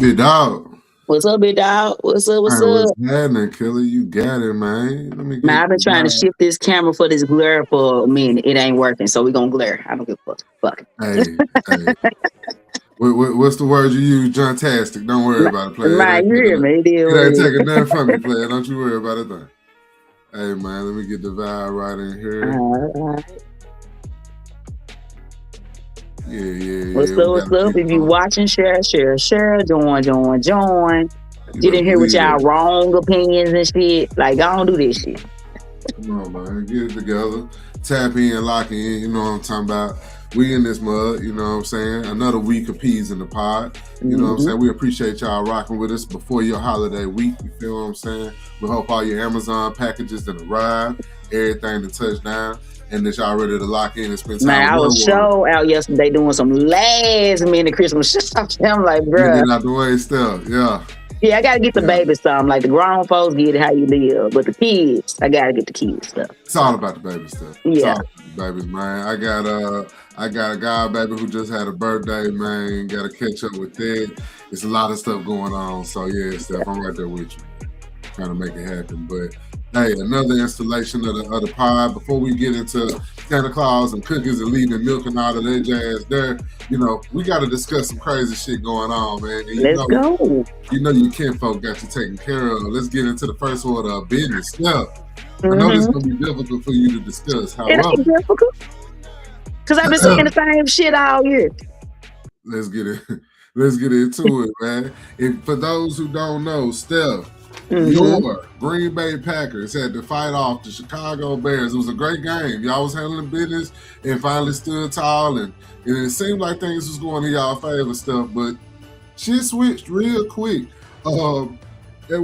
Big dog. What's up, big dog? What's up? What's Hey, what's up? happening, Killer? You got it, man. Let me Man, get I've been trying to shift this camera for this glare for a minute. It ain't working, so we gonna glare. I don't give a fuck. Fuck hey, hey. What's the word you use? Jontastic. Don't worry it. about it, player. Right, you hear me? It is It what ain't it is. taking nothing from me, player. Don't you worry about it, thing. Hey, man, let me get the vibe right in here. All right. Yeah. What's We up? got What's to up? keep If you on. watching, share. Join. You better Didn't hear with believe y'all that. wrong opinions and shit. Like, I don't do this shit. Come on, man. Get it together. Tap in, lock in. You know what I'm talking about. We in this mud, you know what I'm saying? Another week of peas in the pod. You know what I'm saying? We appreciate y'all rocking with us before your holiday week. You feel what I'm saying? We hope all your Amazon packages that arrive, everything to touch down, and that y'all ready to lock in and spend Man, time I one was on one. show out yesterday doing some last minute Christmas shopping. I'm like, bruh. Get out the way stuff. Yeah. Yeah, I gotta get the baby some. Like the grown folks get it how you live, but the kids, I gotta get the kids stuff. It's all about the baby stuff. It's Yeah. all about the babies, man. I got a guy baby who just had a birthday, man. Gotta catch up with that. There's a lot of stuff going on. So yeah, Steph, I'm right there with you. Trying to make it happen. But hey, another installation of the pod. Before we get into Santa Claus and cookies and leaving milk and all of that jazz there, we gotta discuss some crazy shit going on, man. And Let's go. your kinfolk got you taken care of. Let's get into the first order of business. Steph, I know this is Mm-hmm. gonna be difficult for you to discuss. It However, ain't difficult because I've been saying the same shit all year. let's get it. Let's get into it, man. And for those who don't know, Steph, your Green Bay Packers had to fight off the Chicago Bears. It was a great game. Y'all was handling business and finally stood tall, and it seemed like things was going in y'all favor stuff, but shit switched real quick. And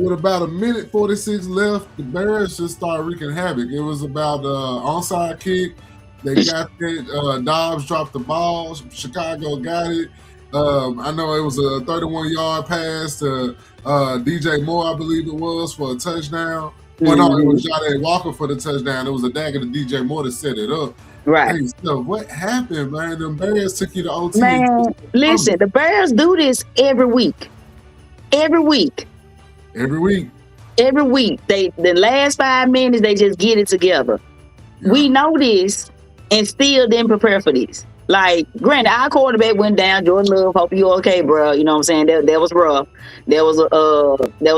with about a minute 46 left, the Bears just started wreaking havoc. It was about onside kick. They got it. Dobbs dropped the ball. Chicago got it. I know it was a 31-yard pass to DJ Moore, I believe it was, for a touchdown. Well, no, it was Jade Walker for the touchdown. It was a dagger to DJ Moore to set it up. Right. Hey, so what happened, man? The Bears took you to OT. Man, listen, the Bears do this every week. Every week. Every week. Every week. The last 5 minutes, they just get it together. Yeah. We know this and still didn't prepare for this. Like, granted, our quarterback went down. Jordan Love, hope you okay, bro. You know what I'm saying? That was rough. That was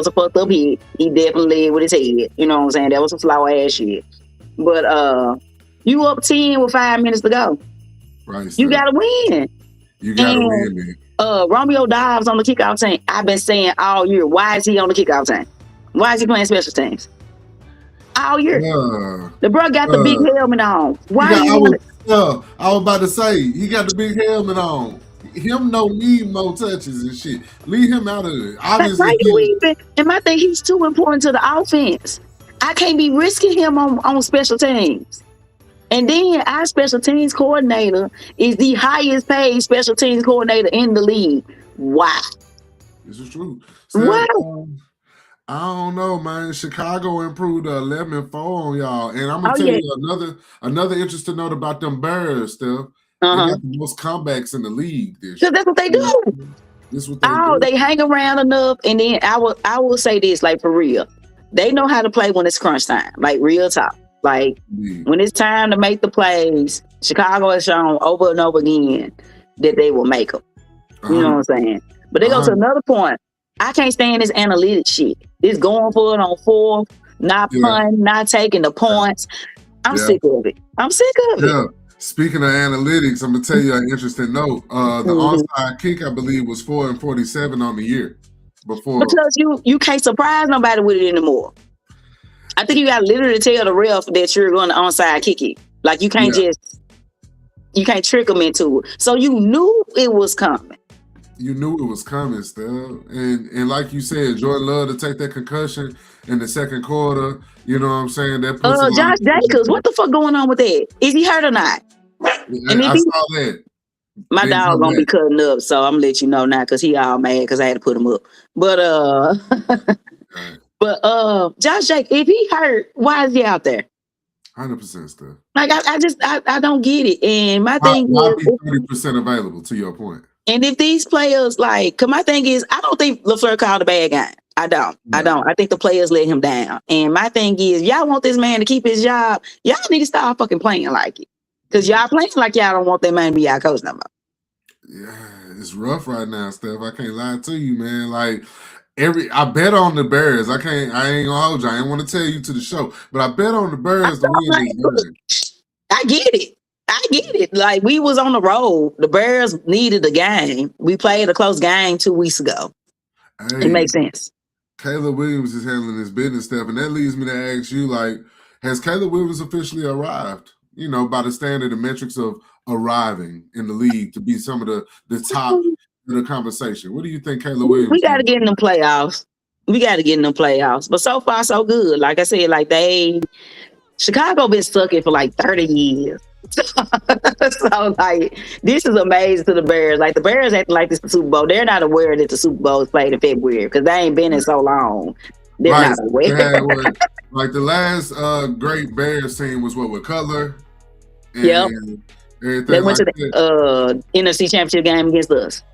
a fucked up hit. He definitely led with his head. You know what I'm saying? That was some slow ass shit. But you up 10 with 5 minutes to go. Right. You gotta win. You gotta win, man. Romeo Dobbs on the kickoff team. I've been saying all year, why is he on the kickoff team? Why is he playing special teams? All year. The bro got the big helmet on. I was about to say, he got the big helmet on. Him no need more touches and shit. Leave him out of it. Obviously, and my thing, he's too important to the offense. I can't be risking him on special teams. And then our special teams coordinator is the highest paid special teams coordinator in the league. Why? This is true. Wow. I don't know, man. Chicago improved 11-4 on y'all. And I'm going to tell you another interesting note about them Bears, Steph. They got the most comebacks in the league this year. Because that's what they do. This what they do. They hang around enough. And then I will say this, like, for real. They know how to play when it's crunch time. Like, real talk. Like, when it's time to make the plays, Chicago has shown over and over again that they will make them. You know what I'm saying? But they go to another point. I can't stand this analytics shit. This going for it on fourth, not punting, not taking the points. I'm sick of it. Yeah. Speaking of analytics, I'm going to tell you an interesting note. The onside kick, I believe, was 4-47 on the year. Because you can't surprise nobody with it anymore. I think you got to literally tell the ref that you're going to onside kick it. Like, you can't you can't trick them into it. So you knew it was coming. You knew it was coming, Steph. And like you said, Jordan Love to take that concussion in the second quarter. You know what I'm saying? That puts Josh Jacobs, what the fuck going on with that? Is he hurt or not? I saw that. My dog gonna be cutting up, so I'm gonna let you know now because he all mad because I had to put him up. But Josh Jacobs, if he hurt, why is he out there? 100% Steph. Like I don't get it. And my thing is 30% available to your point. And if these players like, cause my thing is, I don't think LaFleur called a bad game. I don't. I think the players let him down. And my thing is, y'all want this man to keep his job. Y'all need to start fucking playing like it. Cause y'all playing like y'all don't want that man to be our coach no more. Yeah, it's rough right now, Steph. I can't lie to you, man. Like I bet on the Bears. I ain't gonna hold you. I ain't want to tell you to the show, but I bet on the Bears to win this game. I get it. Like, we was on the road. The Bears needed a game. We played a close game 2 weeks ago. Hey, it makes sense. Caleb Williams is handling his business, Steph, and that leads me to ask you, like, has Caleb Williams officially arrived? You know, by the standard and metrics of arriving in the league to be some of the top of the conversation. What do you think Caleb Williams? We got to get in the playoffs. But so far, so good. Like I said, like Chicago been stuck in for like 30 years. So like, this is amazing to the Bears. Like, the Bears acting like this is the Super Bowl. They're not aware that the Super Bowl is played in February because they ain't been in so long. They're not aware. Like the last great Bears team was what, with Cutler? Yep. They went to the NFC Championship game against us.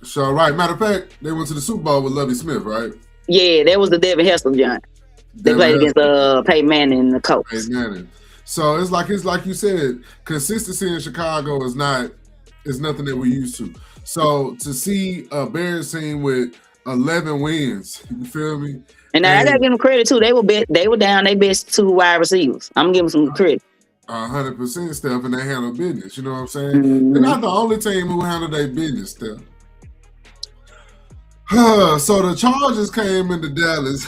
So, right. Matter of fact, they went to the Super Bowl with Lovie Smith, right? Yeah, that was the Devin Hester joint. They played against Peyton Manning and the Colts. Peyton Manning. So it's like you said, consistency in Chicago is nothing that we're used to. So to see a Bears team with 11 wins, you feel me? And I gotta give them credit too. They were down their best 2 wide receivers. I'm gonna give them some credit. 100%, Steph, and they handle business. You know what I'm saying? Mm-hmm. They're not the only team who handle their business, Steph. So the Chargers came into Dallas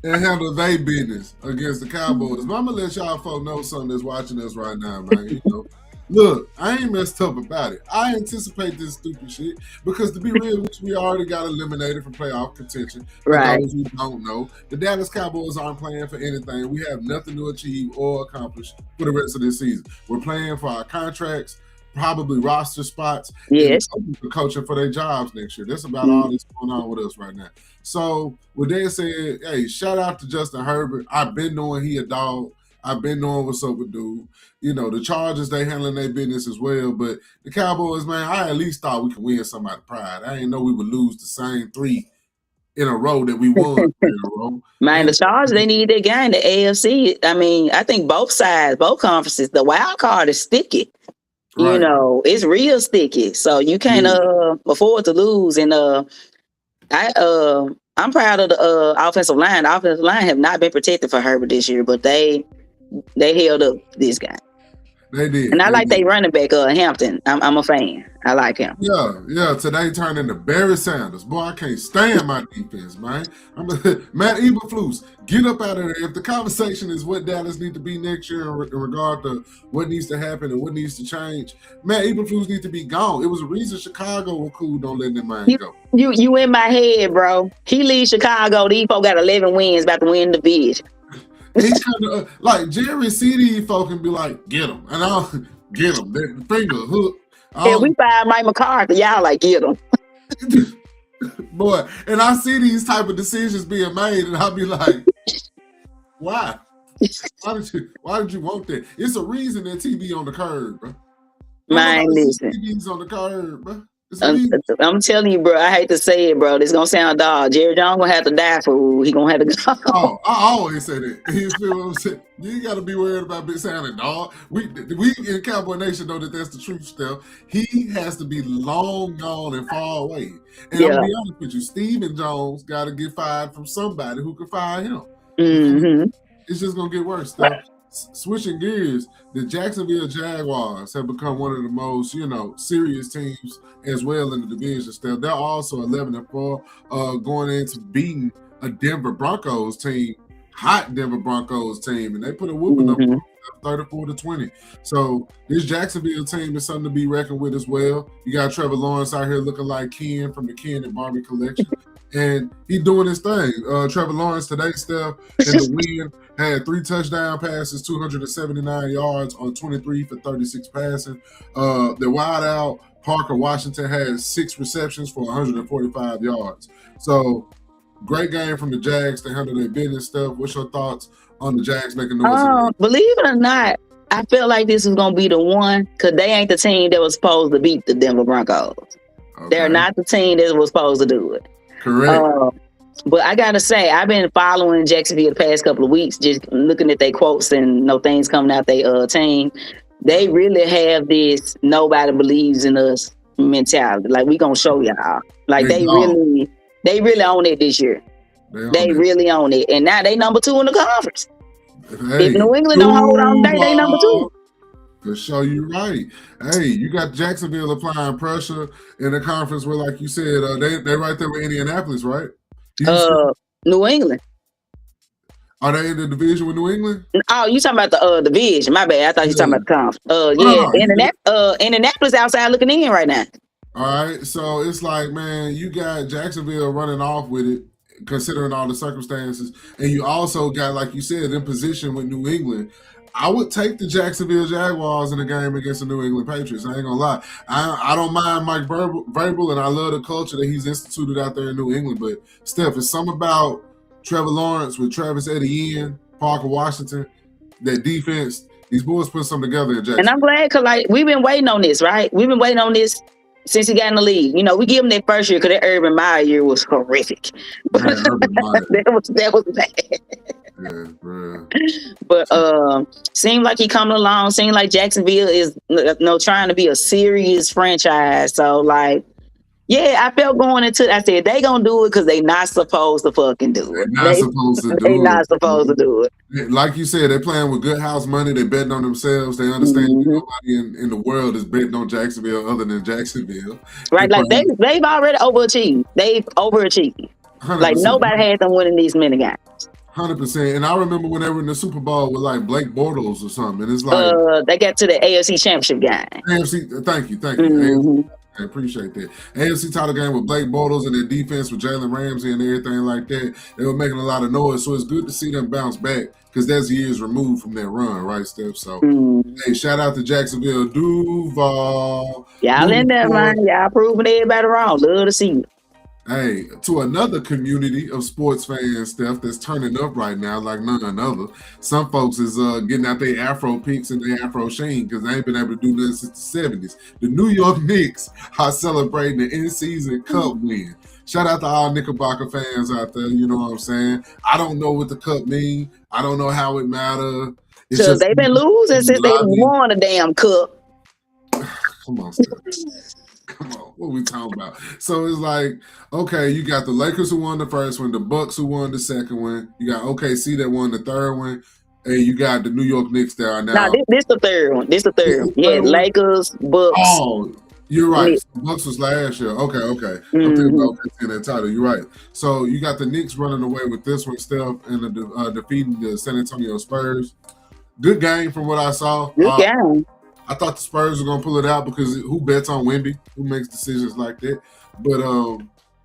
and handled their business against the Cowboys. But I'm gonna let y'all folks know something that's watching us right now, man. You know, look, I ain't messed up about it. I anticipate this stupid shit because, to be real, we already got eliminated from playoff contention. Right. For those who don't know, the Dallas Cowboys aren't playing for anything. We have nothing to achieve or accomplish for the rest of this season. We're playing for our contracts, probably roster spots, yes, and coaching for their jobs next year. That's about all that's going on with us right now. So with that said, hey, shout out to Justin Herbert. I've been knowing he a dog. I've been knowing what's up with dude. You know, the Chargers, they handling their business as well. But the Cowboys, man, I at least thought we could win somebody's pride. I didn't know we would lose the same 3 in a row that we won in a row. Man, the Chargers, they need that game. The AFC, I mean, I think both sides, both conferences, the wild card is sticky. Right. You know, it's real sticky. So you can't afford to lose. And I'm proud of the offensive line. The offensive line have not been protected for Herbert this year, but they held up this game. They did. And I like they running back, Hampton. I'm a fan. I like him. Yeah. Today turned into Barry Sanders. Boy, I can't stand my defense, man. Matt Eberflus, get up out of there. If the conversation is what Dallas need to be next year in regard to what needs to happen and what needs to change, Matt Eberflus needs to be gone. It was a reason Chicago was cool. Don't let that man go. You in my head, bro. He leaves Chicago. These folks got 11 wins, about to win the division. He's kind of like Jerry CD folk can be like, get him. And I'll get him. The finger, hook. Yeah, we fired Mike McCarthy. Y'all like, get him. Boy, and I see these type of decisions being made, and I'll be like, why? Why did you want that? It's a reason that TV on the curb, bro. Man, listen. TV's on the curb, bro. I'm telling you, bro, I hate to say it, bro. This gonna sound dog. Jerry Jones gonna have to die for he gonna have to go. Oh, I always say that. You feel what I'm saying? You gotta be worried about big sounding dog. We in Cowboy Nation know that that's the truth stuff. He has to be long gone and far away. And I'm gonna be honest with you, Stephen Jones gotta get fired from somebody who can fire him. Mm-hmm. It's just gonna get worse stuff. Switching gears, the Jacksonville Jaguars have become one of the most, serious teams as well in the division still. They're also 11-4, going into beating a Denver Broncos team, hot Denver Broncos team, and they put a whooping up 34-20. So this Jacksonville team is something to be reckoned with as well. You got Trevor Lawrence out here looking like Ken from the Ken and Barbie collection. And he's doing his thing. Trevor Lawrence today, Steph, in the win, had 3 touchdown passes, 279 yards on 23 for 36 passing. The wideout, Parker Washington, had 6 receptions for 145 yards. So, great game from the Jags to handle their business stuff. What's your thoughts on the Jags making noise? Believe it or not, I felt like this was gonna be the one because they ain't the team that was supposed to beat the Denver Broncos. Okay. They're not the team that was supposed to do it. Correct. But I gotta say, I've been following Jacksonville the past couple of weeks, just looking at their quotes and things coming out their team. They really have this "nobody believes in us" mentality. Like, we gonna show y'all. Like, they really own it this year. They really own it, and now they number 2 in the conference. Hey, if New England don't hold on, they number 2. To show you right. Hey, you got Jacksonville applying pressure in the conference where, like you said, they right there with Indianapolis, right? New England. Are they in the division with New England? Oh, you talking about the division? My bad. I thought you talking about the conference. Indianapolis outside looking in right now. All right, so it's like, man, you got Jacksonville running off with it, considering all the circumstances, and you also got, like you said, in position with New England. I would take the Jacksonville Jaguars in a game against the New England Patriots. I ain't gonna lie. I don't mind Mike Vrabel, and I love the culture that he's instituted out there in New England. But Steph, it's something about Trevor Lawrence with Travis Etienne, Parker Washington, that defense. These boys put something together in Jacksonville. And I'm glad because, like, we've been waiting on this, right? We've been waiting on this since he got in the league. You know, we give him that first year because that Urban Meyer year was horrific. But that was bad. Yeah, bro. But seemed like he coming along. Seemed like Jacksonville is trying to be a serious franchise. So, like, yeah, I felt going into it. I said they gonna do it because they not supposed to fucking do it. They not supposed to do it. Like you said, they're playing with good house money. They betting on themselves. They understand nobody in the world is betting on Jacksonville other than Jacksonville. Right, like they've already overachieved. They've overachieved. 100%. Like, nobody had them winning these many games. 100%. And I remember when they were in the Super Bowl with, like, Blake Bortles or something. And it's like they got to the AFC Championship game. AFC, thank you. I appreciate that. AFC title game with Blake Bortles and their defense with Jalen Ramsey and everything like that. They were making a lot of noise. So it's good to see them bounce back because that's years removed from that run, right, Steph? So, hey, shout out to Jacksonville Duval. Y'all in there, man. Y'all proving everybody wrong. Love to see you. Hey, to another community of sports fans, Steph, that's turning up right now like none other. Some folks is getting out their Afro pinks and their Afro sheen because they ain't been able to do nothing since the 70s. The New York Knicks are celebrating the in-season cup win. Shout out to all Knickerbocker fans out there, you know what I'm saying? I don't know what the cup mean. I don't know how it matters. So they've been losing since they won a damn cup. Come on, Steph. Come on, what are we talking about? So it's like, okay, you got the Lakers who won the first one, the Bucks who won the second one, you got OKC that won the third one, and you got the New York Knicks that are now. Nah, this the third one. This the third one. Yeah, Lakers, Bucks. Oh, you're right. Knicks. Bucks was last year. Okay. I'm thinking about OKC in that title. You're right. So you got the Knicks running away with this one, Steph, and defeating the San Antonio Spurs. Good game from what I saw. Good game. I thought the Spurs were going to pull it out because who bets on Wemby? Who makes decisions like that? But,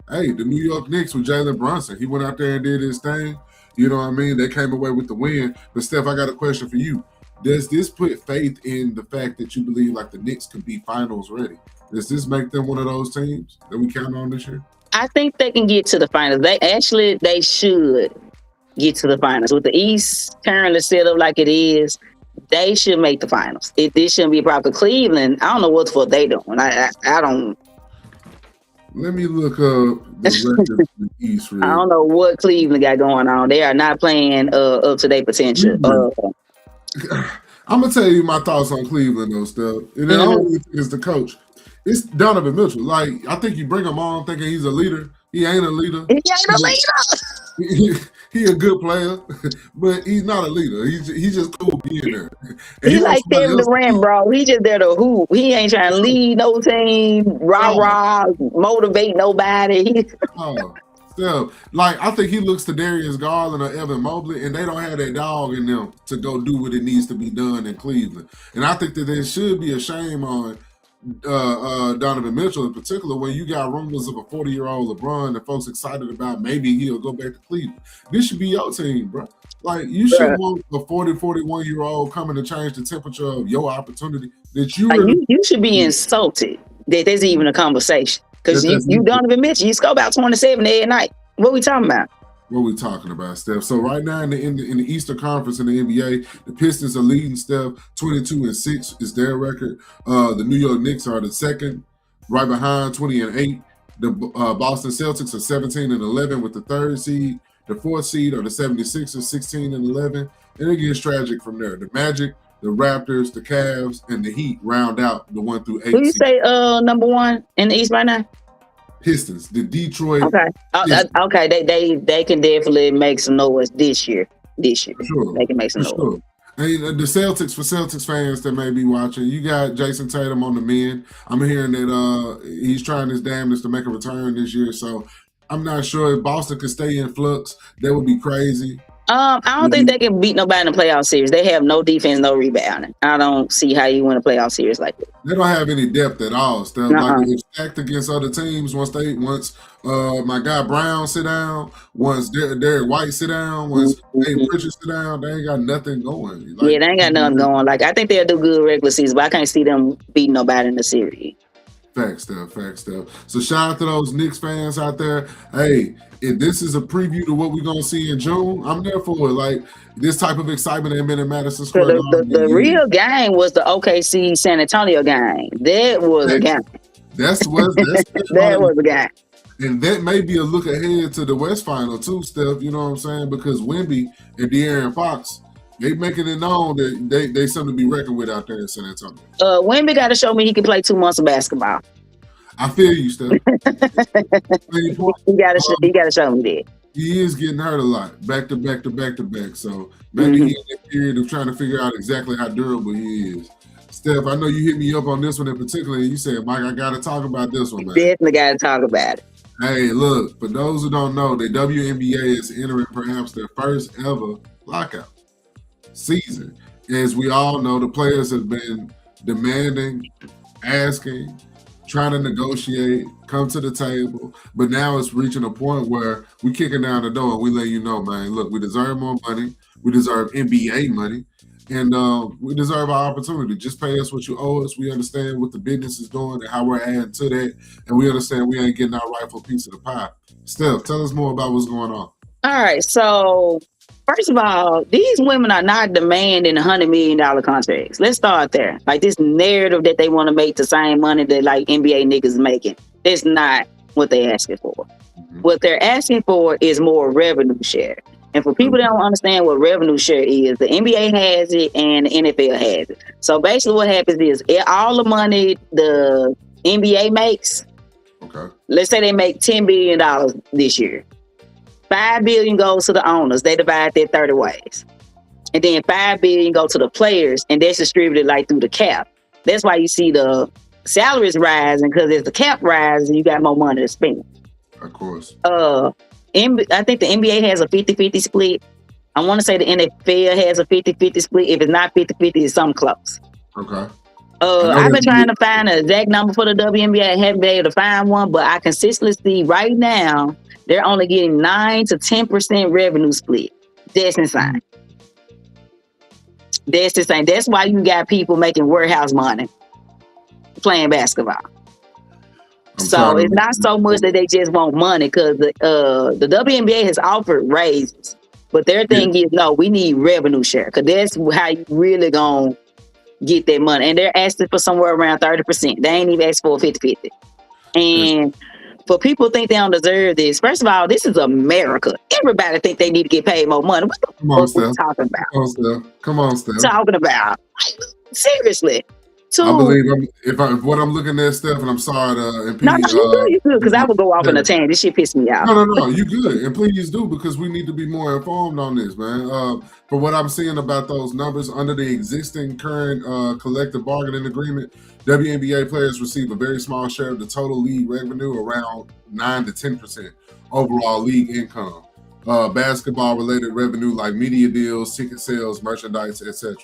hey, the New York Knicks with Jalen Brunson, he went out there and did his thing. You know what I mean? They came away with the win. But, Steph, I got a question for you. Does this put faith in the fact that you believe, like, the Knicks can be finals ready? Does this make them one of those teams that we count on this year? I think they can get to the finals. They should get to the finals. With the East currently set up like it is, they should make the finals. This shouldn't be a problem. Cleveland, I don't know what the fuck they doing. I don't. Let me look up the record for the East. Really. I don't know what Cleveland got going on. They are not playing up to their potential. I'm gonna tell you my thoughts on Cleveland, though, Steph. And then I don't really think it's the coach. It's Donovan Mitchell. Like, I think you bring him on thinking he's a leader. He ain't a leader. He ain't a leader. He a good player, but he's not a leader. He's just cool being there. He like Kevin Durant, bro. He just there to hoop. He ain't trying to lead no team, motivate nobody. Still, like, I think he looks to Darius Garland or Evan Mobley, and they don't have that dog in them to go do what it needs to be done in Cleveland. And I think that there should be a shame on Donovan Mitchell in particular when you got rumors of a 40-year-old LeBron that folks excited about maybe he'll go back to Cleveland. This should be your team, bro. Like, you should want a 41-year-old coming to change the temperature of your opportunity that you should be insulted that there's even a conversation because you Donovan Mitchell, you score about 27 every night. What we talking about? What are we talking about, Steph? So right now in the Eastern Conference in the NBA, the Pistons are leading, Steph. 22-6 is their record. The New York Knicks are the second, right behind 20-8. The Boston Celtics are 17-11 with the third seed. The fourth seed are the 76ers, 16-11. And it gets tragic from there. The Magic, the Raptors, the Cavs, and the Heat round out the 1 through 8. Who you say number one in the East right now? Pistons, the Detroit. Okay, okay, they can definitely make some noise this year. Sure. They can make some noise. Sure. And the Celtics, for Celtics fans that may be watching, you got Jason Tatum on the men. I'm hearing that he's trying his damnedest to make a return this year. So I'm not sure if Boston could stay in flux. That would be crazy. I don't think they can beat nobody in the playoff series. They have no defense, no rebounding. I don't see how you win a playoff series like that. They don't have any depth at all. Stuff like if stacked against other teams. Once my guy Brown sit down, once Derek White sit down, once Dave Pritchard sit down, they ain't got nothing going. Like, yeah, they ain't got nothing going. Like I think they'll do good regular season, but I can't see them beating nobody in the series. Fact stuff. So shout out to those Knicks fans out there. Hey, if this is a preview to what we're gonna see in June, I'm there for it. Like this type of excitement ain't been in Madison Square Garden. The real game was the OKC San Antonio game. That was a game. That was a game. And that may be a look ahead to the West Final too, Steph. You know what I'm saying? Because Wemby and De'Aaron Fox, they making it known that they something to be reckoned with out there in San Antonio. Wemby got to show me he can play 2 months of basketball. I feel you, Steph. He got to show me that. He is getting hurt a lot, back to back. So maybe he's in that period of trying to figure out exactly how durable he is. Steph, I know you hit me up on this one in particular, and you said, Mike, I got to talk about this one, man. Definitely got to talk about it. Hey, look, for those who don't know, the WNBA is entering perhaps their first ever lockout season. As we all know, the players have been demanding, asking, trying to negotiate, come to the table, but now it's reaching a point where we kicking down the door and we let you know, man, look, we deserve more money, we deserve NBA money, and we deserve our opportunity. Just pay us what you owe us. We understand what the business is doing and how we're adding to that, and we understand we ain't getting our rightful piece of the pie. Steph, tell us more about what's going on. All right, so first of all, these women are not demanding $100 million contracts. Let's start there. Like this narrative that they want to make the same money that like NBA niggas is making. That's not what they're asking for. What they're asking for is more revenue share. And for people that don't understand what revenue share is, the NBA has it and the NFL has it. So basically what happens is all the money the NBA makes, let's say they make $10 billion this year. $5 billion goes to the owners. They divide that 30 ways. And then $5 billion go to the players, and that's distributed like through the cap. That's why you see the salaries rising, because as the cap rises, you got more money to spend. Of course. I think the NBA has a 50-50 split. I want to say the NFL has a 50-50 split. If it's not 50-50, it's something close. Okay. I've been trying to find an exact number for the WNBA. I haven't been able to find one, but I consistently see right now they're only getting 9 to 10% revenue split. That's insane. That's why you got people making warehouse money playing basketball. So it's not so much that they just want money, because the WNBA has offered raises, but their thing is, no, we need revenue share, because that's how you really gonna get that money. And they're asking for somewhere around 30%. They ain't even asking for 50-50. And for people who think they don't deserve this, first of all, this is America. Everybody think they need to get paid more money. What the fuck are we talking about? Come on, Steph. Talking about. Seriously. I believe if what I'm looking at, Steph, and I'm sorry to impede. No, you good, because I would go off in a tangent. This shit pissed me off. No, you good. And please do, because we need to be more informed on this, man. For what I'm seeing about those numbers, under the existing current collective bargaining agreement, WNBA players receive a very small share of the total league revenue, around 9 to 10% overall league income. Basketball-related revenue like media deals, ticket sales, merchandise, etc.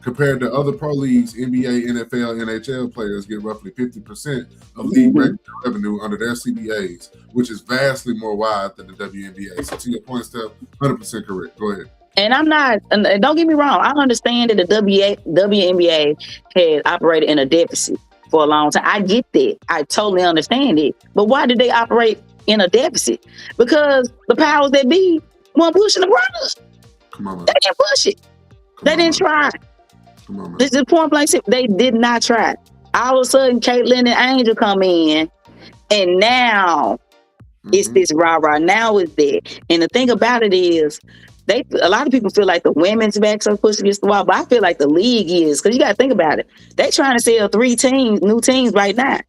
Compared to other pro leagues, NBA, NFL, NHL players get roughly 50% of league revenue under their CBAs, which is vastly more wide than the WNBA. So to your point, Steph, 100% correct. Go ahead. And I'm not, and don't get me wrong, I understand that the WNBA had operated in a deficit for a long time. I get that. I totally understand it. But why did they operate in a deficit? Because the powers that be weren't pushing the brothers. Come on, man. They didn't push it. They didn't try. Come on, man. This is point blank. They did not try. All of a sudden, Caitlyn and Angel come in, and now it's this rah-rah. Now it's that. And the thing about it is, a lot of people feel like the women's backs are pushed against the wall, but I feel like the league is, because you got to think about it. They trying to sell 3 new teams right now. Right.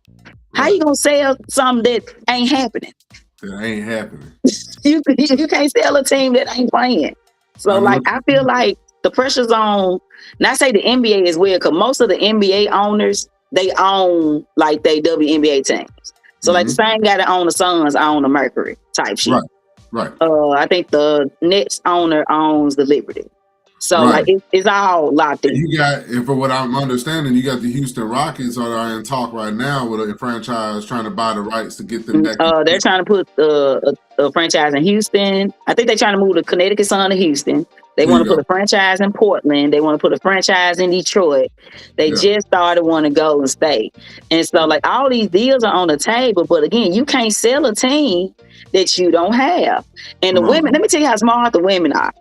How you gonna sell something that ain't happening? That ain't happening. you can't sell a team that ain't playing. So I feel like the pressure's on. Not say the NBA as well, because most of the NBA owners, they own like they WNBA teams. So like the same guy that own the Suns own the Mercury type shit. Right. I think the Nets owner owns the Liberty. So like it's all locked in. You got, and for what I'm understanding, you got the Houston Rockets are in talk right now with a franchise trying to buy the rights to get them back. They're trying to put a franchise in Houston. I think they're trying to move the Connecticut Sun to Houston. They want to put a franchise in Portland. They want to put a franchise in Detroit. They just started wanting to Golden State. And so like all these deals are on the table. But again, you can't sell a team that you don't have. And the women, let me tell you how smart the women are.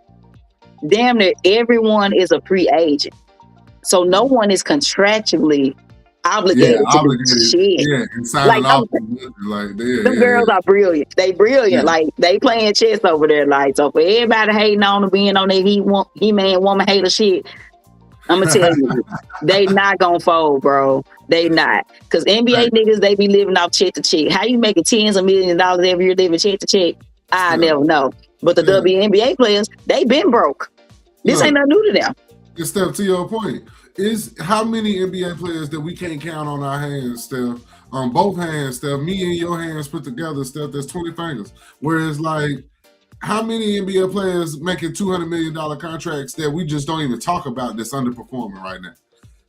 Damn near everyone is a free agent. So no one is contractually obligated to do shit. Yeah, and signing off. Them girls are brilliant. They brilliant. Yeah. Like they playing chess over there. Like so for everybody hating on them, being on their He-Man woman hater shit, I'm gonna tell you, they not gonna fold, bro. They not. Cause NBA niggas, they be living off check to check. How you making tens of millions of dollars every year living check to check? I never know. But the WNBA players, they been broke. This ain't nothing new to them. And Steph, to your point, is how many NBA players that we can't count on our hands, Steph? On both hands, Steph. Me and your hands put together, Steph, there's 20 fingers. Whereas, like, how many NBA players making $200 million contracts that we just don't even talk about that's underperforming right now?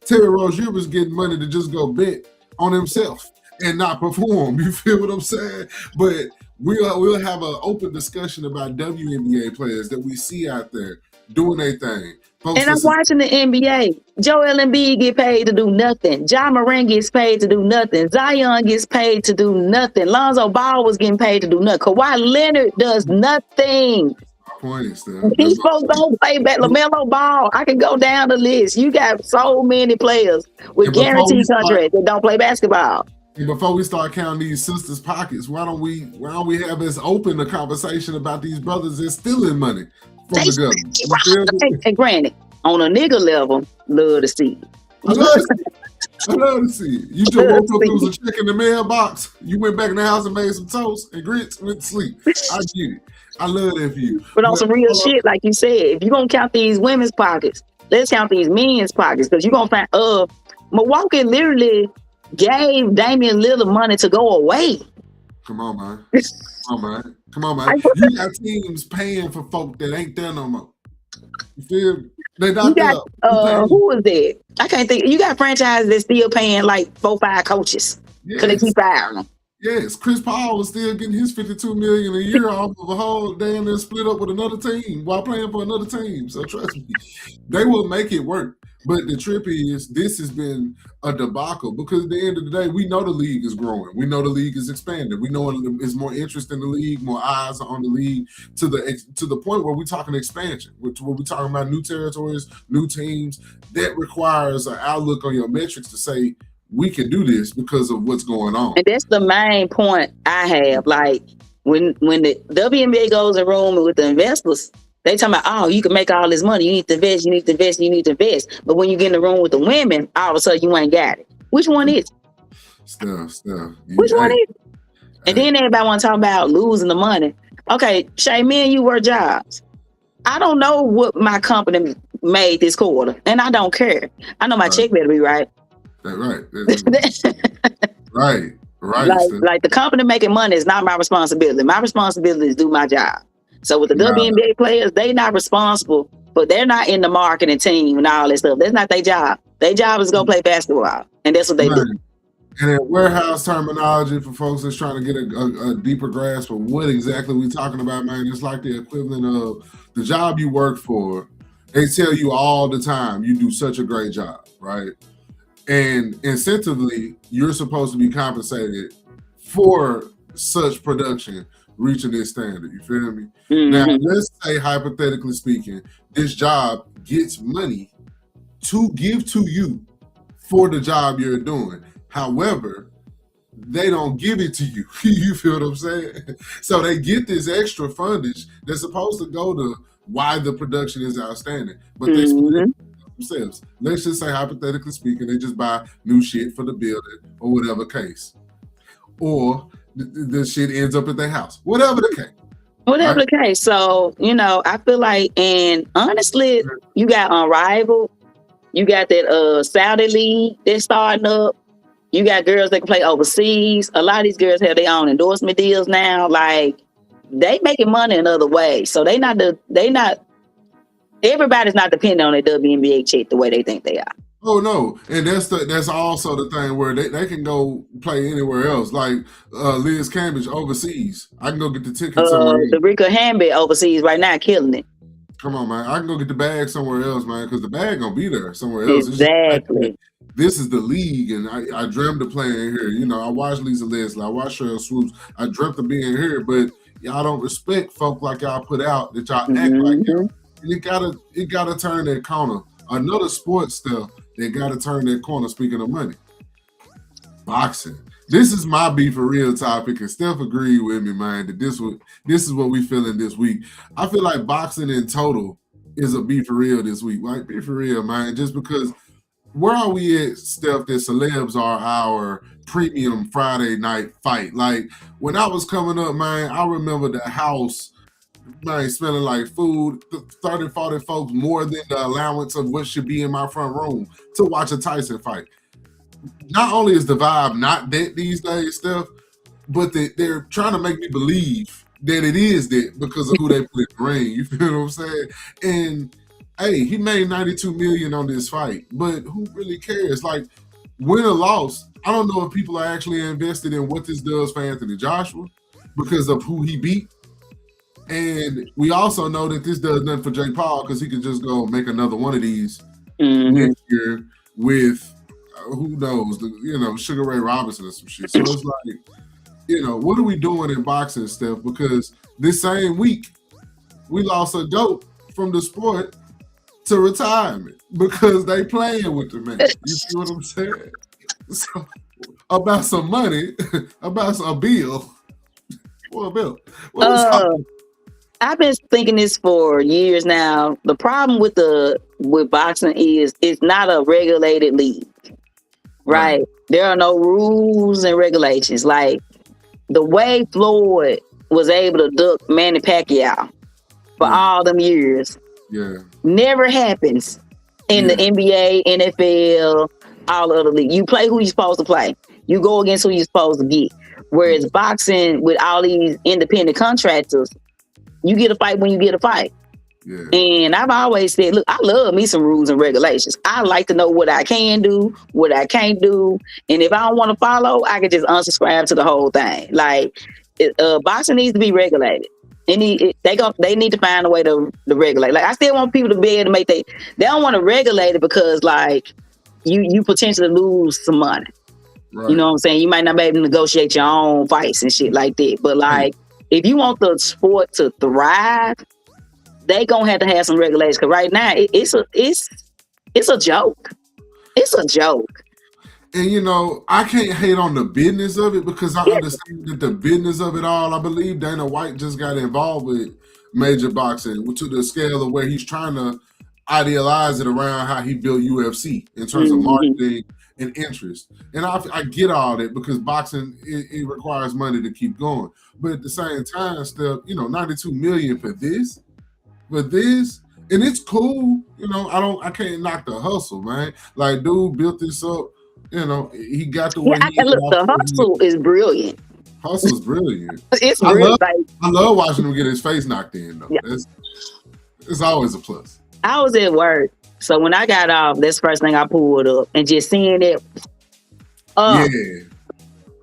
Terry Rozier was getting money to just go bet on himself and not perform. You feel what I'm saying? But we'll have an open discussion about WNBA players that we see out there doing their thing. Folks, and I'm watching the NBA. Joel Embiid get paid to do nothing. Ja Morant gets paid to do nothing. Zion gets paid to do nothing. Lonzo Ball was getting paid to do nothing. Kawhi Leonard does nothing. These folks don't play back. LaMelo Ball. I can go down the list. You got so many players with guaranteed contracts that don't play basketball. And before we start counting these sisters' pockets, why don't we have this open a conversation about these brothers that's stealing money from the government? And granted, on a nigga level, love to see it. I love to see it. You just woke up, there was a check in the mailbox. You went back in the house and made some toast and grits, went to sleep. I get it. I love that for you. But on some real shit, like you said, if you're going to count these women's pockets, let's count these men's pockets, because you're going to find, Milwaukee literally gave Damian Lillard money to go away. Come on, man. You got teams paying for folk that ain't there no more. You feel? They not there. Who was that? I can't think. You got franchises that still paying like 4-5 coaches because they keep firing them. Yes, Chris Paul was still getting his $52 million a year off of a whole damn and split up with another team while playing for another team. So trust me, they will make it work. But the trip is, this has been a debacle because at the end of the day, we know the league is growing. We know the league is expanding. We know there's more interest in the league, more eyes are on the league to the point where we're talking expansion, where we're talking about new territories, new teams. That requires an outlook on your metrics to say, we can do this because of what's going on. And that's the main point I have. Like when the WNBA goes in room with the investors, they talking about, you can make all this money. You need to invest, you need to invest, you need to invest. But when you get in the room with the women, all of a sudden you ain't got it. Which one is it? Steph. Which one is it? And then everybody want to talk about losing the money. Okay, Shay, me and you work jobs. I don't know what my company made this quarter, and I don't care. I know my check better be right. That's right. Right. Like the company making money is not my responsibility. My responsibility is do my job. So with the WNBA players, they not responsible, but they're not in the marketing team and all that stuff. That's not their job. Their job is to go play basketball, and that's what they do. And then warehouse terminology for folks that's trying to get a deeper grasp of what exactly we're talking about, man. It's like the equivalent of the job you work for. They tell you all the time, you do such a great job, right? And incentively, you're supposed to be compensated for such production reaching this standard. You feel me? Now, let's say, hypothetically speaking, this job gets money to give to you for the job you're doing. However, they don't give it to you. You feel what I'm saying? So they get this extra fundage that's supposed to go to why the production is outstanding, but they split it themselves. Let's just say, hypothetically speaking, they just buy new shit for the building or whatever case, or the shit ends up at their house, whatever the case. Whatever the case. So, I feel like, and honestly, you got Unrivaled, you got that Saudi League that's starting up. You got girls that can play overseas. A lot of these girls have their own endorsement deals now. Like, they making money in other ways. So everybody's not depending on their WNBA check the way they think they are. Oh no, and that's also the thing where they can go play anywhere else. Like Liz Cambridge overseas, I can go get the ticket somewhere else. The Rika Hamby overseas right now killing it. Come on, man, I can go get the bag somewhere else, man, because the bag gonna be there somewhere else. Exactly. This is the league, and I dreamt of playing here. I watched Lisa Leslie, I watched Cheryl Swoops. I dreamt of being here, but y'all don't respect folk like y'all put out that y'all act like y'all. And it gotta turn that corner. Another sports stuff, they gotta turn that corner. Speaking of money, boxing. This is my be for real topic, and Steph agreed with me, man, that this is what we feeling this week. I feel like boxing in total is a be for real this week. Like, be for real, man, just because. Where are we at, Steph, that celebs are our premium Friday night fight? Like, when I was coming up, man, I remember the house, man, smelling like food, 30, 40 folks, more than the allowance of what should be in my front room to watch a Tyson fight. Not only is the vibe not that these days, Steph, but they're trying to make me believe that it is that because of who they put in the ring. You feel what I'm saying? And hey, he made $92 million on this fight, but who really cares? Like, win or loss, I don't know if people are actually invested in what this does for Anthony Joshua because of who he beat. And we also know that this does nothing for Jake Paul because he can just go make another one of these next year with, who knows, Sugar Ray Robinson or some shit. So it's like, what are we doing in boxing, Steph? Because this same week, we lost a GOAT from the sport to retirement because they playing with the man. You see what I'm saying? So, about some money, about a bill. What bill? I've been thinking this for years now. The problem with boxing is it's not a regulated league, right? There are no rules and regulations. Like, the way Floyd was able to duck Manny Pacquiao for all them years. Yeah. Never happens in the NBA, NFL, all other leagues. You play who you're supposed to play. You go against who you're supposed to get. Whereas boxing, with all these independent contractors, you get a fight when you get a fight. Yeah. And I've always said, look, I love me some rules and regulations. I like to know what I can do, what I can't do. And if I don't want to follow, I can just unsubscribe to the whole thing. Like, boxing needs to be regulated. They need to find a way to regulate. Like, I still want people to be able to make they don't want to regulate it because, like, you potentially lose some money. Right. You know what I'm saying? You might not be able to negotiate your own fights and shit like that. But like, if you want the sport to thrive, they gonna have to have some regulations. Because right now, it's a joke. It's a joke. And I can't hate on the business of it because I understand that the business of it all. I believe Dana White just got involved with major boxing to the scale of where he's trying to idealize it around how he built UFC in terms of marketing and interest. And I get all that because boxing it requires money to keep going. But at the same time, still, $92 million for this, and it's cool. I can't knock the hustle, man. Like, dude built this up. He got the way. The hustle is brilliant. Hustle's brilliant. It's brilliant. I love watching him get his face knocked in, though. Yeah. It's always a plus. I was at work, so when I got off, that's the first thing I pulled up, and just seeing it. Yeah,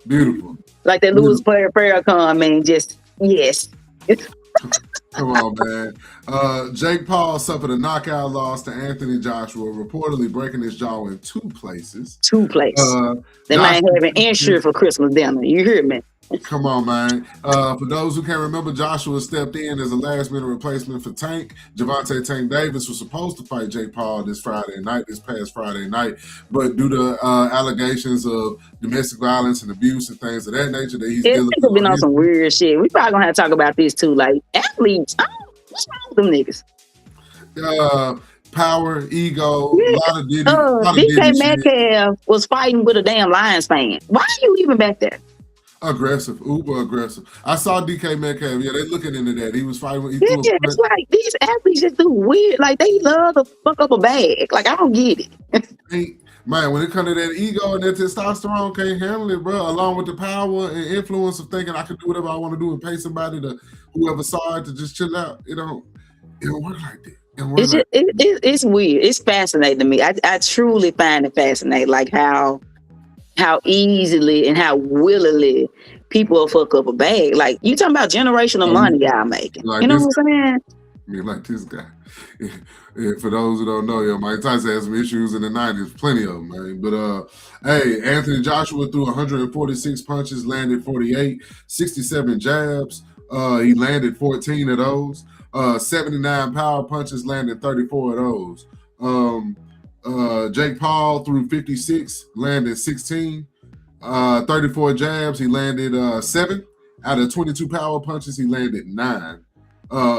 beautiful. Like that Louis Farrakhan, man. Just yes. Come on, man. Jake Paul suffered a knockout loss to Anthony Joshua, reportedly breaking his jaw in two places. They might have an insurance for Christmas dinner. You hear me? Come on, man. For those who can't remember, Joshua stepped in as a last-minute replacement for Tank. Javante Tank Davis was supposed to fight Jake Paul this past Friday night, but due to allegations of domestic violence and abuse and things of that nature, that he's dealing It's been on with. some weird shit. We probably gonna have to talk about this too. Like athletes, what's wrong with them niggas? Power, ego, a lot of DK Metcalf was fighting with a damn Lions fan. Why are you even back there? Aggressive, uber aggressive. I saw DK Metcalf. Yeah, they looking into that. He was fighting. It's like these athletes just do weird. Like they love to fuck up a bag. Like I don't get it. Man, when it comes to that ego and that testosterone, can't handle it, bro. Along with the power and influence of thinking I can do whatever I want to do and pay somebody to whoever saw it to just chill out. It don't work like that. It's weird. It's fascinating to me. I truly find it fascinating, like how easily and how willingly people will fuck up a bag. Like you talking about generational money y'all making. Like you know what I'm saying? I mean, like this guy. For those who don't know, Mike Tyson had some issues in the 90s, plenty of them, man. But hey, Anthony Joshua threw 146 punches, landed 48, 67 jabs. He landed 14 of those. 79 power punches, landed 34 of those. Jake Paul threw 56, landed 16. 34 jabs, he landed 7. Out of 22 power punches, he landed 9.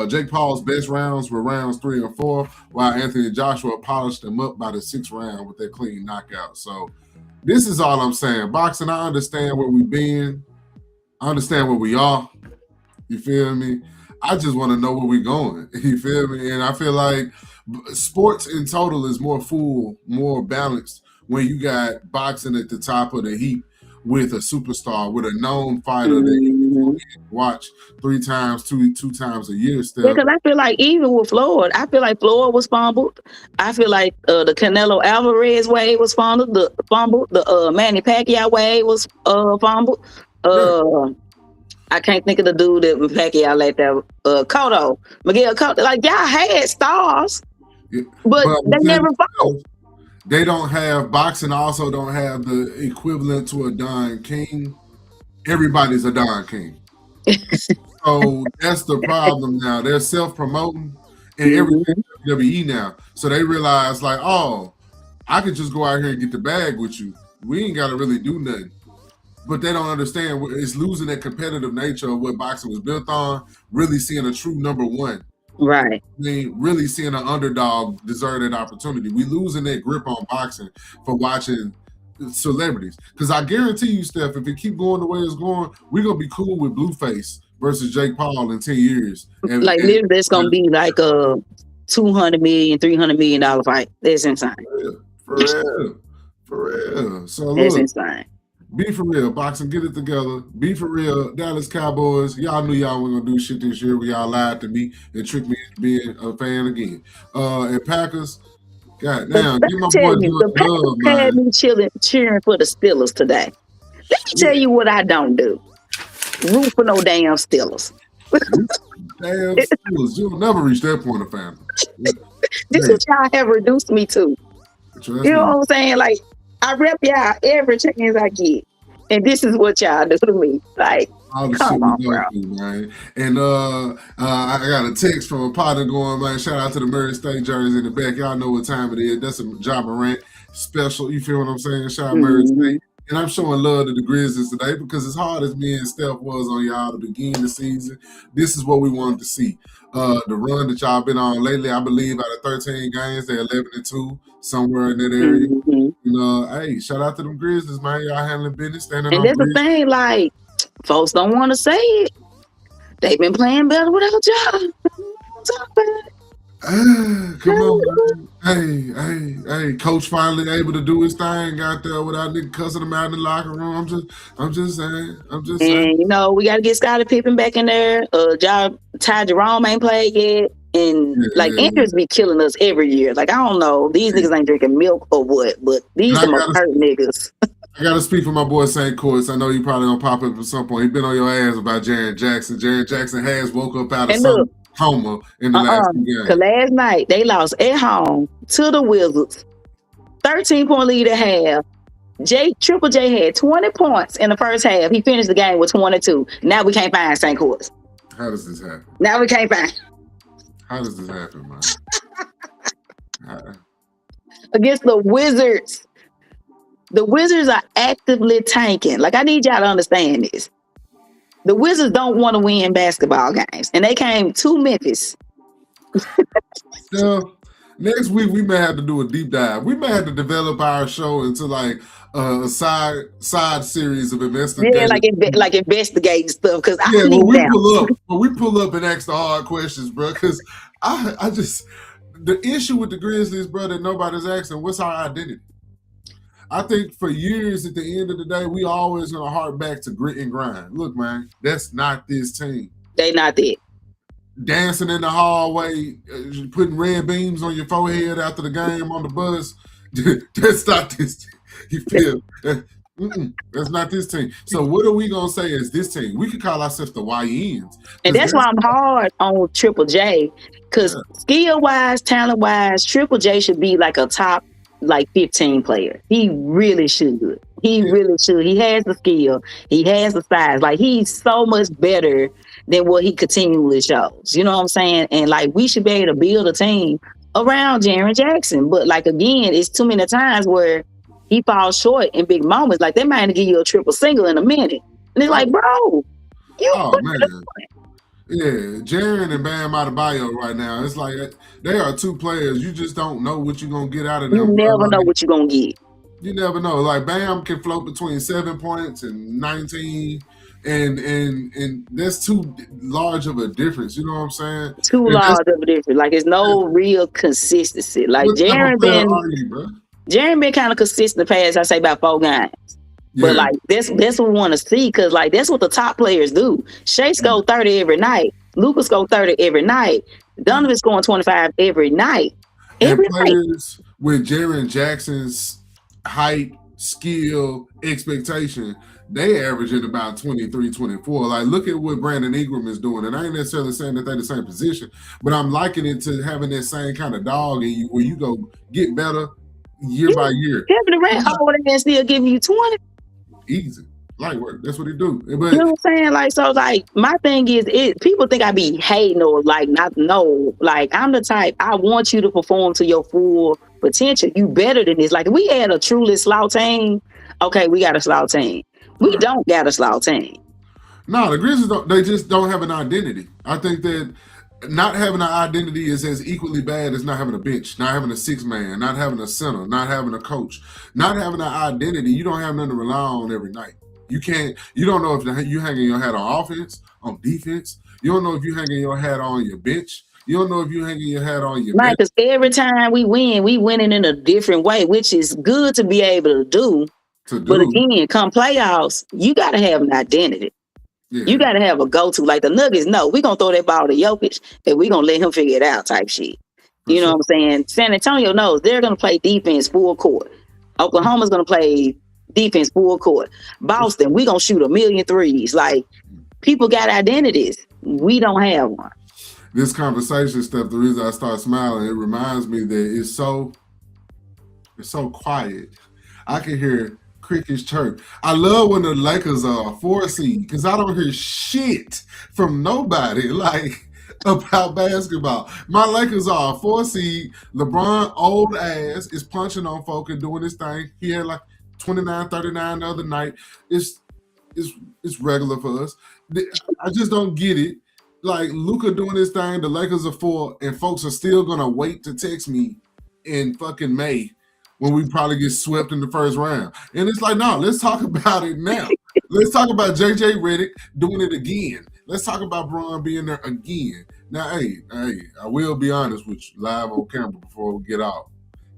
Jake Paul's best rounds were rounds 3 and 4, while Anthony Joshua polished them up by the 6th round with that clean knockout. So this is all I'm saying. Boxing, I understand where we've been. I understand where we are. You feel me? I just want to know where we're going. You feel me? And I feel like sports in total is more full, more balanced when you got boxing at the top of the heap with a superstar, with a known fighter that you watch 3 times, two times a year still. Yeah, because I feel like even with Floyd, I feel like Floyd was fumbled. I feel like the Canelo Alvarez way was fumbled. The Manny Pacquiao way was fumbled. I can't think of the dude that Pacquiao let that Cotto, Miguel Cotto. Like y'all had stars, but they never fought. They don't have boxing. Also, don't have the equivalent to a Don King. Everybody's a Don King, so that's the problem now. They're self-promoting and everything WWE now, so they realize like, oh, I could just go out here and get the bag with you. We ain't got to really do nothing. But they don't understand. It's losing that competitive nature of what boxing was built on, really seeing a true number one. Right. I mean, really seeing an underdog deserve that opportunity. We losing that grip on boxing for watching celebrities. Because I guarantee you, Steph, if it keep going the way it's going, we're going to be cool with Blueface versus Jake Paul in 10 years. And literally, it's going to be like a $200 million, $300 million fight. That's insane. For real. So that's insane. Be for real, boxing, get it together. Be for real, Dallas Cowboys. Y'all knew y'all weren't gonna do shit this year, but y'all lied to me and tricked me into being a fan again. And Packers, God damn, give my boy the Packers had me cheering for the Steelers today. Let me tell you what I don't do. Root for no damn Steelers. Damn Steelers, you'll never reach that point of family. This is what y'all have reduced me to. You know what I'm saying? Like, I rep y'all every chance I get. And this is what y'all do to me. Like, come on, bro. Man. And I got a text from a partner going, man, shout out to the Murray State jersey in the back. Y'all know what time it is. That's a Ja Morant special. You feel what I'm saying? Shout out Murray State. And I'm showing love to the Grizzlies today because as hard as me and Steph was on y'all to begin the season, this is what we wanted to see. The run that y'all been on lately, I believe out of 13 games, they're 11-2, somewhere in that area. Hey, shout out to them Grizzlies, man. Y'all handling business, standing on business. And that's the thing, like, folks don't want to say it. They've been playing better without y'all. Come on, man. Hey, coach finally able to do his thing out there without nigga cussing him out in the locker room. I'm just saying. And, you know, we got to get Scottie Pippen back in there. Ty Jerome ain't played yet. And, injuries be killing us every year. Like, I don't know. These niggas ain't drinking milk or what, but these are the most hurt niggas. I got to speak for my boy St. Courts. I know he probably going to pop up at some point. He been on your ass about Jaren Jackson. Jaren Jackson has woke up out of some coma in the last game. Because last night, they lost at home to the Wizards. 13-point lead at half. Triple J had 20 points in the first half. He finished the game with 22. Now we can't find St. Louis. How does this happen? Now we can't find. How does this happen, man? Against the Wizards. The Wizards are actively tanking. Like, I need y'all to understand this. The Wizards don't want to win basketball games, and they came to Memphis. So next week we may have to do a deep dive. We may have to develop our show into like a side series of investigating. Yeah, like investigating stuff. Because when we pull up and ask the hard questions, bro. Because I just the issue with the Grizzlies, bro, that nobody's asking, what's our identity? I think for years, at the end of the day, we always gonna hark back to grit and grind. Look, man, that's not this team. They not that. Dancing in the hallway, putting red beams on your forehead after the game on the bus. That's not this team. You feel? That's not this team. So what are we gonna say as this team? We could call ourselves the YNs. And that's why I'm hard on Triple J. Because skill-wise, talent-wise, Triple J should be like a top 15 player. He really should. He really should. He has the skill. He has the size. Like, he's so much better than what he continually shows. You know what I'm saying? And like, we should be able to build a team around Jaren Jackson. But like, again, it's too many times where he falls short in big moments. Like, they might give you a triple single in a minute. And it's like, bro, man. Yeah, Jaren and Bam Adebayo right now, it's like they are two players. You just don't know what you're going to get out of them. You never know what you're going to get. You never know. Like, Bam can float between 7 points and 19, and that's too large of a difference. You know what I'm saying? Too large of a difference. Like, there's no real consistency. Like, Jaren been kind of consistent the past, I say, about 4 games. But like, that's what we want to see, because like, that's what the top players do. Shea score 30 every night. Lucas score 30 every night. Donovan's scoring 25 every night. Players with Jaren Jackson's height, skill, expectation, they averaging about 23, 24. Like, look at what Brandon Ingram is doing. And I ain't necessarily saying that they're the same position, but I'm likening it to having that same kind of dog in you, where you go get better year by year. Kevin Durant over there still giving you 20. Easy. Light work. That's what he do. But, you know what I'm saying? Like, so like, my thing is, people think I be hating or like, not, no, like, I'm the type, I want you to perform to your full potential. You better than this. Like, if we had a truly slow team, okay, we got a slow team. We don't got a slow team. No, the Grizzlies they just don't have an identity. I think that not having an identity is as equally bad as not having a bench, not having a 6-man, not having a center, not having a coach, not having an identity. You don't have nothing to rely on every night. You don't know if you hanging your hat on offense, on defense. You don't know if you hanging your hat on your bench. You don't know if you hanging your hat on your bench. Because every time we winning in a different way, which is good to be able to do. But again, come playoffs, you got to have an identity. Yeah. You got to have a go-to. Like the Nuggets, no, we're going to throw that ball to Jokic and we're going to let him figure it out type shit. You know what I'm saying? San Antonio knows they're going to play defense full court. Oklahoma's going to play defense full court. Boston, we're going to shoot 1,000,000 threes. Like, people got identities. We don't have one. This conversation stuff, the reason I start smiling, it reminds me that it's so quiet. I can hear crickets chirp. I love when the Lakers are a 4 seed, because I don't hear shit from nobody like about basketball. My Lakers are a 4 seed. LeBron, old ass, is punching on folk and doing his thing. He had like 29, 39 the other night. It's regular for us. I just don't get it. Like, Luka doing his thing, the Lakers are 4, and folks are still gonna wait to text me in fucking May when we probably get swept in the first round. And it's like, no, let's talk about it now. Let's talk about JJ Redick doing it again. Let's talk about Bron being there again. Now, hey, I will be honest with you live on camera before we get out.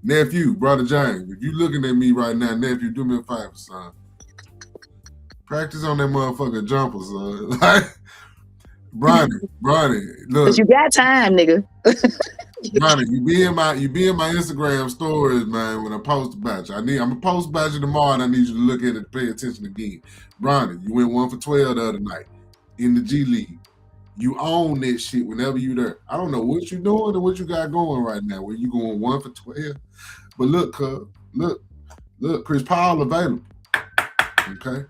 Nephew, brother James, if you looking at me right now, nephew, do me a favor, son. Practice on that motherfucking jumper, son. Like, Bronny, look. But you got time, nigga. Bronny, you be in my Instagram stories, man, when I post about you. I'm gonna post about you tomorrow, and I need you to look at it and pay attention again. Bronny, you went 1 for 12 the other night in the G League. You own that shit whenever you there. I don't know what you doing or what you got going right now. Where you going 1 for 12? But look, cuz, look, Look, Chris Paul available. Okay.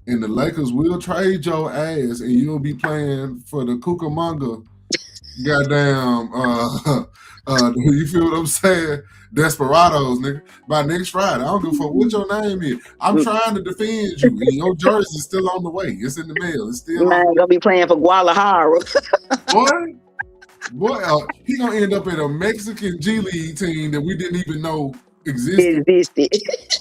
And the Lakers will trade your ass, and you'll be playing for the Cucamonga. Goddamn, you feel what I'm saying? Desperados, nigga. By next Friday, I don't give a fuck what your name is. I'm trying to defend you, and your jersey's still on the way. It's in the mail. It's still Man, gonna be playing for Guadalajara. Boy, he gonna end up in a Mexican G League team that we didn't even know existed.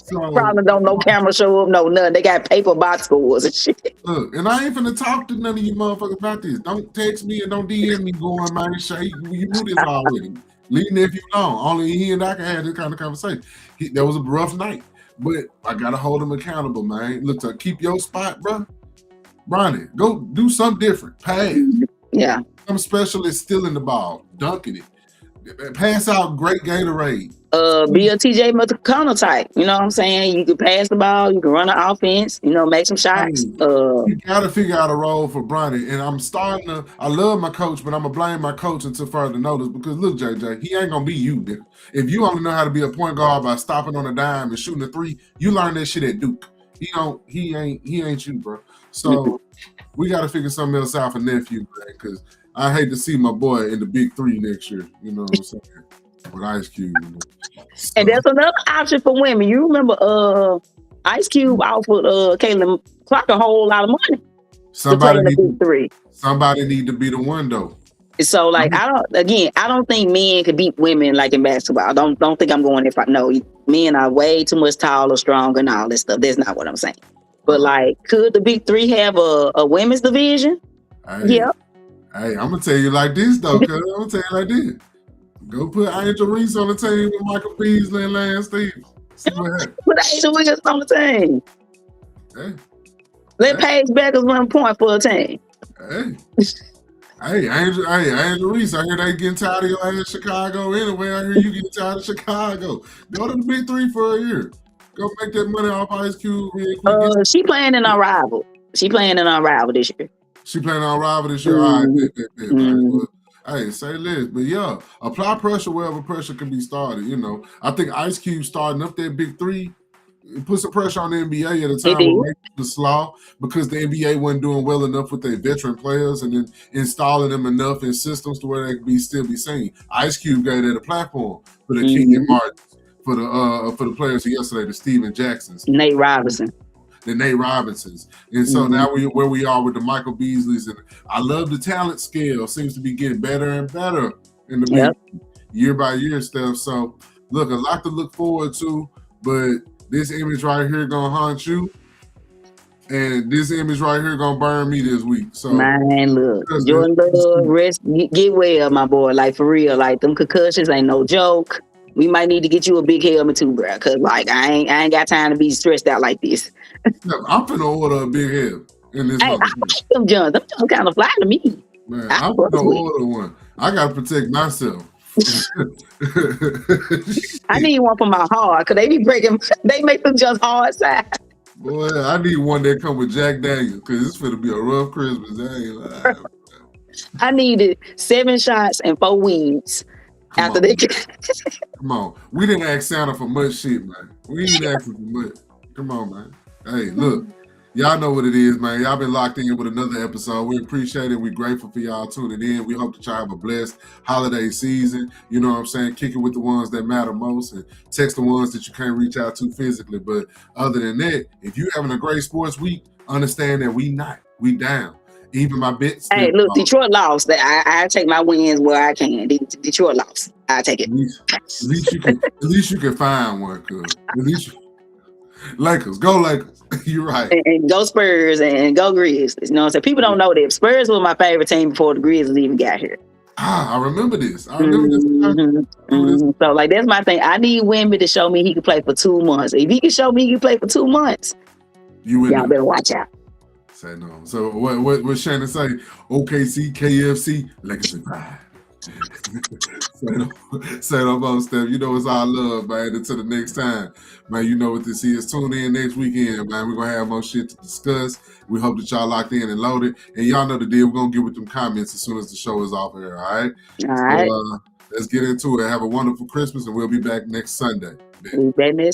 So, probably don't no camera show up, no nothing. They got paper box scores and shit. Look, and I ain't finna talk to none of you motherfuckers about this. Don't text me and don't DM me going, man, Shay. You knew this already. Leave nephew alone. Only he and I can have this kind of conversation. That was a rough night, but I gotta hold him accountable, man. Look, to keep your spot, bro. Bronny, go do something different. Pass. Yeah. Some specialist stealing the ball, dunking it. Pass out great Gatorade. Be a TJ McConnell type. You know what I'm saying? You can pass the ball, you can run the offense, make some shots. You gotta figure out a role for Bronny. And I'm starting to, I love my coach, but I'm gonna blame my coach until further notice because look, JJ, he ain't gonna be you, nigga. If you only know how to be a point guard by stopping on a dime and shooting a three, you learn that shit at Duke. He ain't you, bro. So we gotta figure something else out for nephew, man, because I hate to see my boy in the big three next year. You know what I'm saying? With Ice Cube. So. And that's another option for women. You remember Ice Cube offered Caitlin Clark a whole lot of money to play in the big three. Somebody need to be the one though. So like I don't think men could beat women like in basketball. I don't think I'm going if I know men are way too much taller, stronger, and all this stuff. That's not what I'm saying. But like, could the big three have a women's division? Hey, I'm gonna tell you like this though, cuz I'm gonna tell you like this. Go put Angel Reese on the team with Michael Beasley and Lance Stevens. See what happens. Put Angel Reese on the team. Hey. Let Paige Beckers run point for a team. Hey, Angel Reese, I hear they getting tired of your ass in Chicago anyway. I hear you getting tired of Chicago. Go to the big three for a year. Go make that money off Ice Cube real quick. She playing in our rival. She playing in our rival this year. All right, hey, say less. But yeah, apply pressure wherever pressure can be started. I think Ice Cube starting up that big three, it put some pressure on the NBA at a time where the slaw because the NBA wasn't doing well enough with their veteran players and then installing them enough in systems to where they could still be seen. Ice Cube gave that a platform for the Kenyon Martins, for the players of yesterday, the Steven Jacksons, Nate Robinsons. And so now where we are with the Michael Beasleys, and I love the talent scale seems to be getting better and better in the year by year stuff. So look, a lot to look forward to, but this image right here gonna haunt you, and this image right here gonna burn me this week. So man, look, Jordan Love, rest, get well, my boy. Like for real, like them concussions ain't no joke. We might need to get you a big helmet too, bro. Cause like I ain't got time to be stressed out like this. I'm finna order a big head in this. Hey, I like them Johns. Them Johns kind of fly to me. Man, I'm finna order one. I gotta protect myself. I need one for my heart, cause they be breaking. They make them just hard side. Boy, I need one that come with Jack Daniels, cause it's gonna be a rough Christmas. I ain't lying. I needed 7 shots and 4 weeds. Come on, we didn't ask Santa for much shit, man. We ain't asking for much. Come on, man. Hey, look, y'all know what it is, man. Y'all been locked in with another episode. We appreciate it. We're grateful for y'all tuning in. We hope that y'all have a blessed holiday season. You know what I'm saying? Kick it with the ones that matter most and text the ones that you can't reach out to physically. But other than that, if you're having a great sports week, understand that we down. Even my bets. Hey, look, Detroit lost. I take my wins where I can. Detroit lost. I take it. At least you can find one, cuz. At least Lakers, go Lakers. You're right. And go Spurs and go Grizzlies. You know what I'm saying? People don't know that Spurs was my favorite team before the Grizzlies even got here. I remember this. So like that's my thing. I need Wemby to show me he can play for 2 months. If he can show me he can play for 2 months, y'all better watch out. Say no. So what Shannon say? OKC, KFC, Lakers and pride. Say no more, Steph. You know it's all love, man. Until the next time, man. You know what this is. Tune in next weekend, man. We're gonna have more shit to discuss. We hope that y'all locked in and loaded. And y'all know the deal. We're gonna get with them comments as soon as the show is off here. All right. All right. Let's get into it. Have a wonderful Christmas, and we'll be back next Sunday. We'll be back next